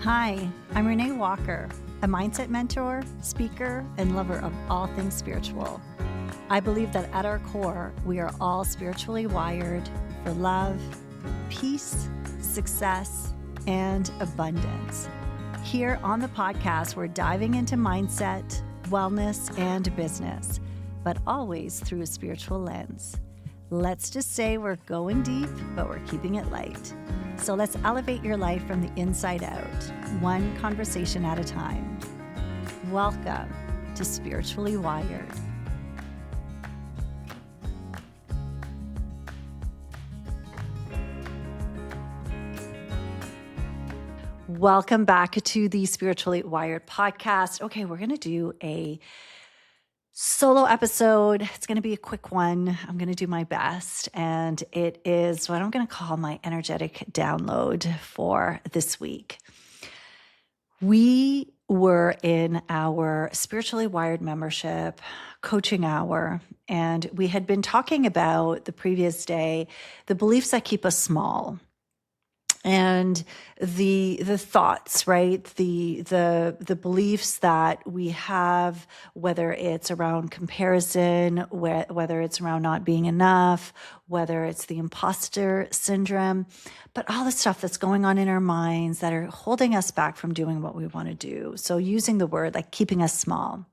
Hi, I'm Renée Walker, a mindset mentor, speaker, and lover of all things spiritual. I believe that at our core, we are all spiritually wired for love, peace, success, and abundance. Here on the podcast, we're diving into mindset, wellness, and business, but always through a spiritual lens. Let's just say we're going deep, but we're keeping it light. So let's elevate your life from the inside out, one conversation at a time. Welcome to Spiritually Wired. Welcome back to the Spiritually Wired podcast. Okay, we're going to do a solo episode. It's going to be a quick one. I'm going to do my best. And it is what I'm going to call my energetic download for this week. We were in our Spiritually Wired membership coaching hour, and we had been talking about the previous day, the beliefs that keep us small. And the thoughts, right? The beliefs that we have, whether it's around comparison, whether it's around not being enough, whether it's the imposter syndrome, but all the stuff that's going on in our minds that are holding us back from doing what we want to do. So using the word like keeping us small.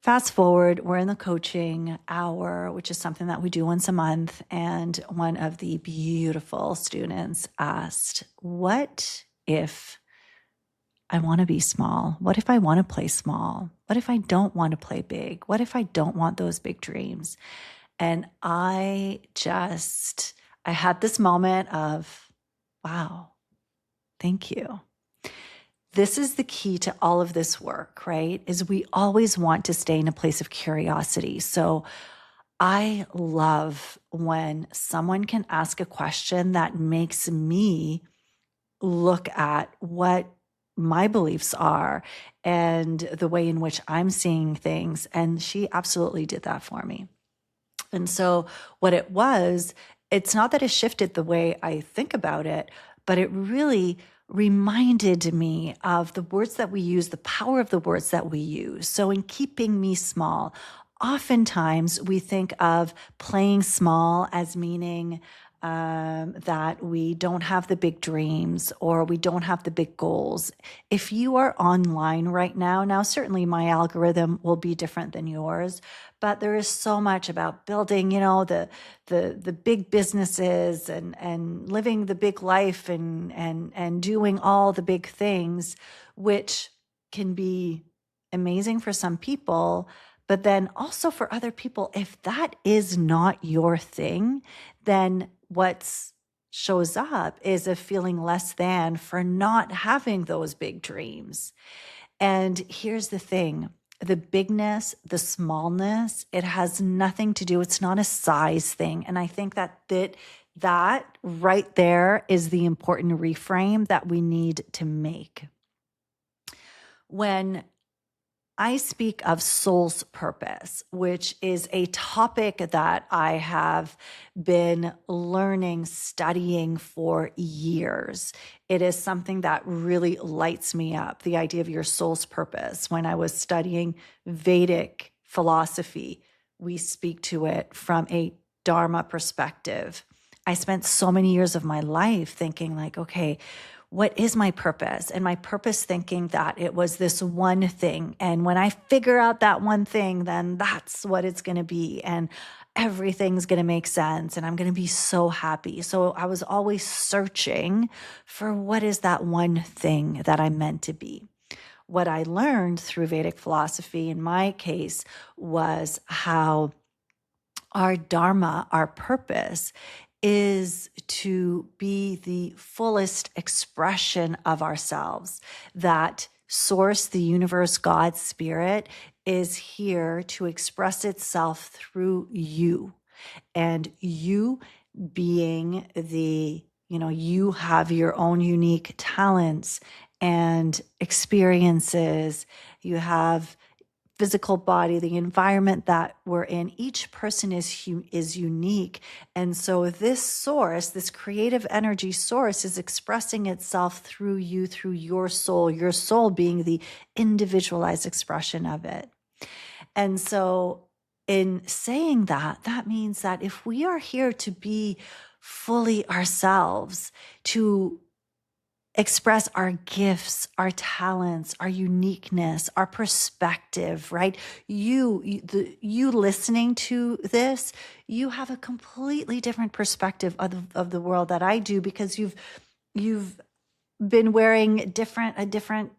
Fast forward, we're in the coaching hour, which is something that we do once a month. And one of the beautiful students asked, what if I want to be small? What if I want to play small? What if I don't want to play big? What if I don't want those big dreams? And I had this moment of, wow, thank you. This is the key to all of this work, right? Is we always want to stay in a place of curiosity. So I love when someone can ask a question that makes me look at what my beliefs are and the way in which I'm seeing things. And she absolutely did that for me. And so what it was, it's not that it shifted the way I think about it, but it really reminded me of the words that we use, the power of the words that we use. So in keeping me small, oftentimes we think of playing small as meaning that we don't have the big dreams or we don't have the big goals. If you are online right now, certainly my algorithm will be different than yours, but there is so much about building, the big businesses and living the big life and doing all the big things, which can be amazing for some people. But then also for other people, if that is not your thing, then what shows up is a feeling less than for not having those big dreams. And here's the thing, the bigness, the smallness, it has nothing to do, it's not a size thing. And I think that right there is the important reframe that we need to make. When I speak of soul's purpose, which is a topic that I have been learning, studying for years. It is something that really lights me up, the idea of your soul's purpose. When I was studying Vedic philosophy, we speak to it from a Dharma perspective. I spent so many years of my life thinking like, okay, what is my purpose? And my purpose thinking that it was this one thing. And when I figure out that one thing, then that's what it's going to be. And everything's going to make sense. And I'm going to be so happy. So I was always searching for what is that one thing that I'm meant to be. What I learned through Vedic philosophy in my case was how our dharma, our purpose, is to be the fullest expression of ourselves. That source, the universe, God, spirit, is here to express itself through you. And you being you have your own unique talents and experiences. You have physical body, the environment that we're in, each person is unique. And so this source, this creative energy source, is expressing itself through you, through your soul being the individualized expression of it. And so in saying that, that means that if we are here to be fully ourselves, to express our gifts, our talents, our uniqueness, our perspective, right? You listening to this, you have a completely different perspective of the world that I do, because you've been wearing a different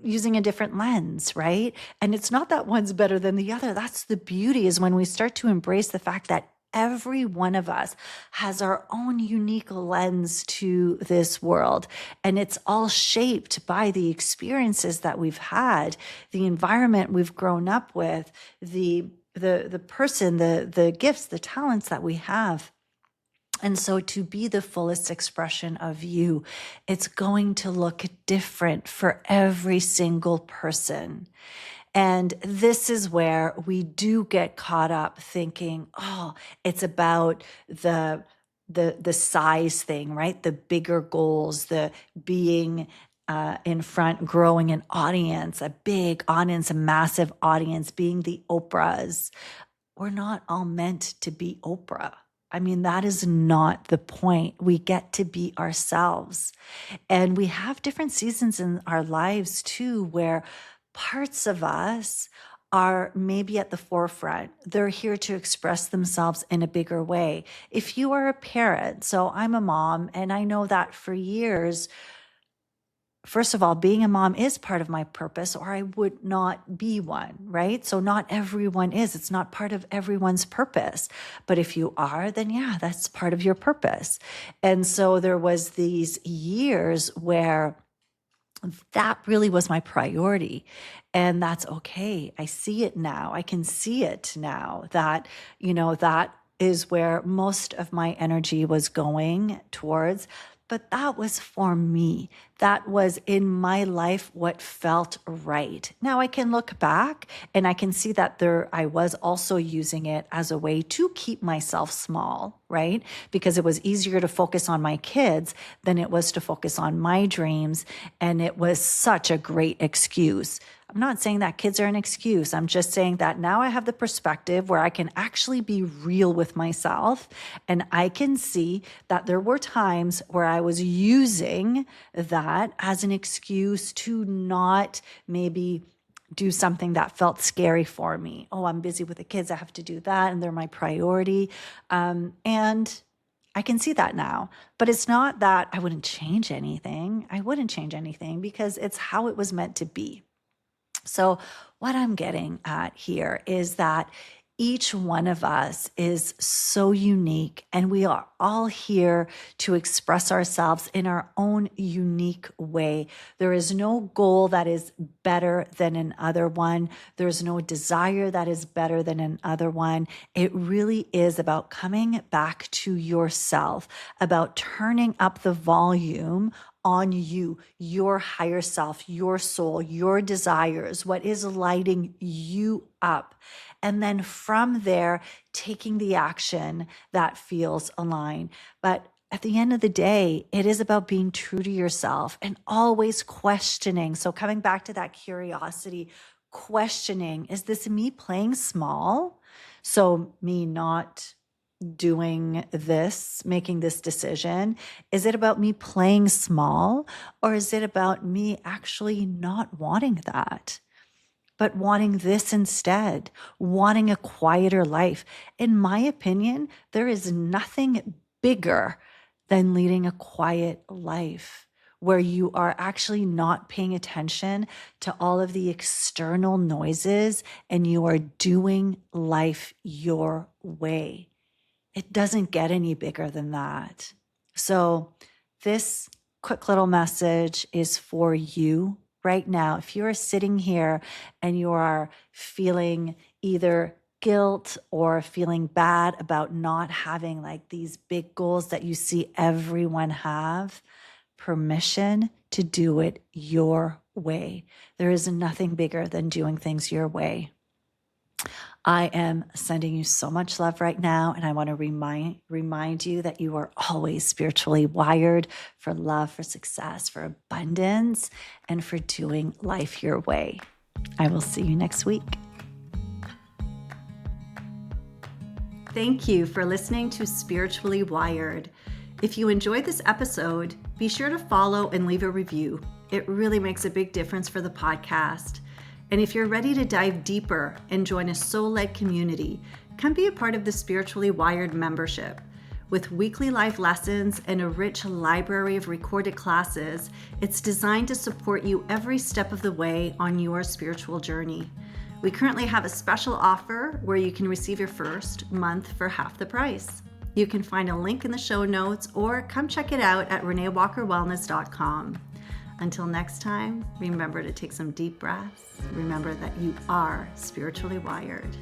using a different lens, right? And it's not that one's better than the other. That's the beauty, is when we start to embrace the fact that every one of us has our own unique lens to this world. And it's all shaped by the experiences that we've had, the environment we've grown up with, the person, the gifts, the talents that we have. And so to be the fullest expression of you, it's going to look different for every single person. And this is where we do get caught up thinking, oh, it's about the size thing, right? The bigger goals, the being in front, growing an audience, a big audience, a massive audience, being the Oprahs. We're not all meant to be Oprah. I mean, that is not the point. We get to be ourselves. And we have different seasons in our lives too, where parts of us are maybe at the forefront. They're here to express themselves in a bigger way. If you are a parent, so I'm a mom, and I know that for years, first of all, being a mom is part of my purpose, or I would not be one, right? So not everyone is. It's not part of everyone's purpose. But if you are, then yeah, that's part of your purpose. And so there was these years where that really was my priority. And that's okay. I see it now. I can see it now that, that is where most of my energy was going towards. But that was for me. That was in my life what felt right. Now I can look back and I can see that I was also using it as a way to keep myself small, right? Because it was easier to focus on my kids than it was to focus on my dreams. And it was such a great excuse. I'm not saying that kids are an excuse. I'm just saying that now I have the perspective where I can actually be real with myself. And I can see that there were times where I was using that as an excuse to not maybe do something that felt scary for me. Oh, I'm busy with the kids. I have to do that. And they're my priority. And I can see that now. But it's not that I wouldn't change anything. I wouldn't change anything because it's how it was meant to be. So what I'm getting at here is that each one of us is so unique, and we are all here to express ourselves in our own unique way. There is no goal that is better than another one. There's no desire that is better than another one. It really is about coming back to yourself, about turning up the volume on you, your higher self, your soul, your desires, what is lighting you up. And then from there, taking the action that feels aligned. But at the end of the day, it is about being true to yourself and always questioning. So coming back to that curiosity, questioning, is this me playing small? So me not doing this, making this decision? Is it about me playing small, or is it about me actually not wanting that, but wanting this instead, wanting a quieter life? In my opinion, there is nothing bigger than leading a quiet life where you are actually not paying attention to all of the external noises and you are doing life your way. It doesn't get any bigger than that. So this quick little message is for you right now. If you are sitting here and you are feeling either guilt or feeling bad about not having like these big goals that you see everyone have, permission to do it your way. There is nothing bigger than doing things your way. I am sending you so much love right now, and I want to remind you that you are always spiritually wired for love, for success, for abundance, and for doing life your way. I will see you next week. Thank you for listening to Spiritually Wired. If you enjoyed this episode, be sure to follow and leave a review. It really makes a big difference for the podcast. And if you're ready to dive deeper and join a soul-led community, come be a part of the Spiritually Wired membership. With weekly life lessons and a rich library of recorded classes, it's designed to support you every step of the way on your spiritual journey. We currently have a special offer where you can receive your first month for half the price. You can find a link in the show notes or come check it out at reneewalkerwellness.com. Until next time, remember to take some deep breaths. Remember that you are spiritually wired.